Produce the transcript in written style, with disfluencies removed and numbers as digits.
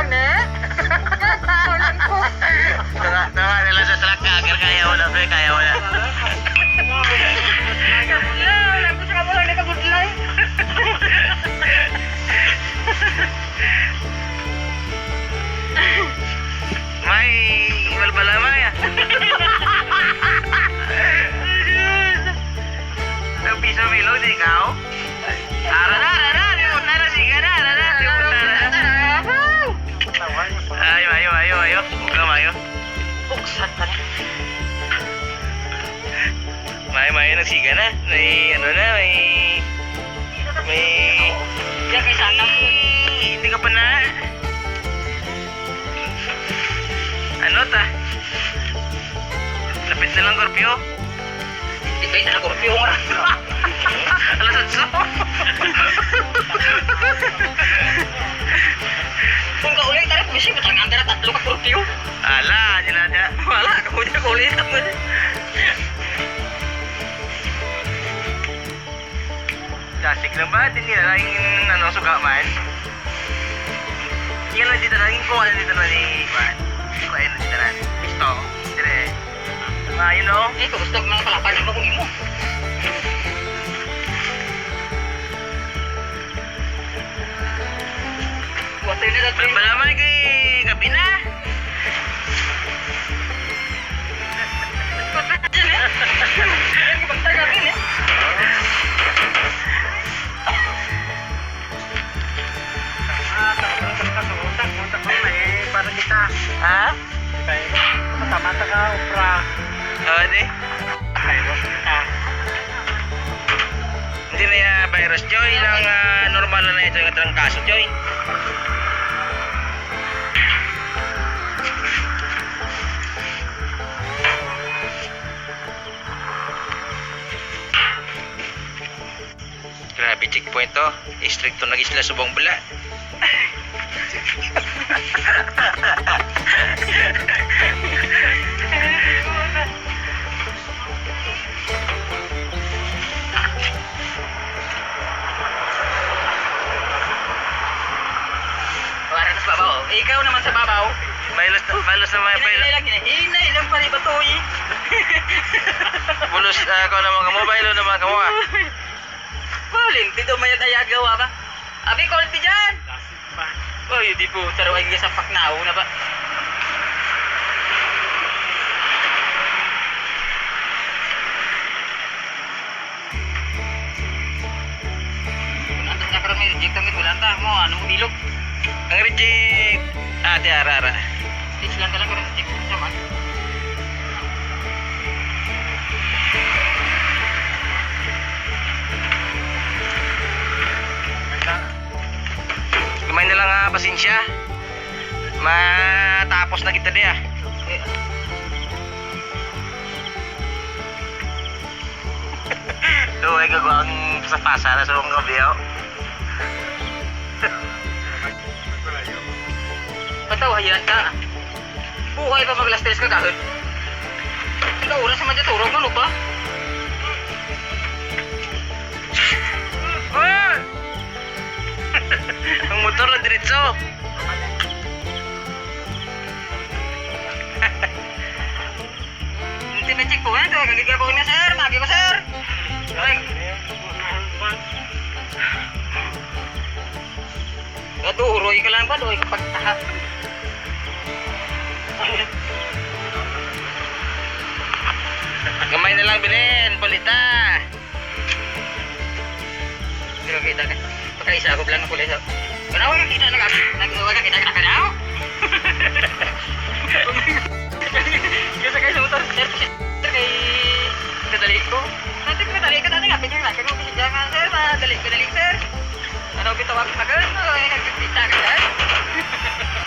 ne. Kulan ko. Tanga nila sa truck agar kaya wala pre, kaya wala. Wala ko sa wala ni kabudlay. May balbala maya. Ang piso milo di kau. Ara, liwat na siga na, liwat na. Ayo. Buka mayo. Buksan pa na. Mayo na siga na. May ano na, may Diyan kay sana. hindi ka pa na. Ano ta? Lapit na lang Scorpio. Di kayo na korpyo nga. Alas atso. Kung kaulit tayo, misi ko tangan tayo tatlo ka korpyo. Ala, dilada. Wala, kamunya kaulit ako. Dasik lang ba? Hindi nila lang ano, suga man. Yan lang dito lang. Kung ano dito lang ni Juan. Kung ano dito lang. Pisto. Dire. You know? Eh, kung gusto ko mga palapan mo kung imo. Water na dati. Malaman kay gabi na. Basta gawin eh. Para kita. Ha? Mata-mata ka, upra. Oo, di. Hindi na yung virus, Joy. Lang normal na ito yung trangkaso, Joy. Grabe checkpoint to. Istrikto na gisla subong bula. Wala na sa babaw. Ikaw naman sa babaw. Bailos na mga Hinay lang, hinay lang pala batoy. Bulos ako naman kamo. Bailo naman kamo ah. Kulin, dito may ayagawa ba? Abi, kulin di dyan! Oh, yun di po. Taro ay sa paknao na ba? Nantas na karami, reject ang itulanta mo. Anong ilog? Ang reject. Ate ara. Stage lang talaga rin reject naman. Gamay na lang pasensya. Matapos na kita diya. Eh, Doon ay gagawang pasapasa na sa mga gabiyaw. Pataw, hayan ka. Buhay pa maglastres ka kahit. Ikaw, oras naman dyan turog, ano ba? Ah! Ang motor lang diretso. Hindi na check po ito. Kagigabawin na sir. Magi ko sir. Ay. Uroy ka lang ba? Doy kapag taha. Gamay na lang bilhin. Palita. Pero kita ka. Pagkaisa ako lang ako lang. Kanawa ka kita nagawa ka kita nakanaw. Kasi kayo sa motor. Sir, kay kadali ko. Nanti kadali ka dati nga. Pinyang lang. Kaya kasi jangan sir. Kadali sir. Ano bitawag na gano'n? Ay, nagkita ka dyan.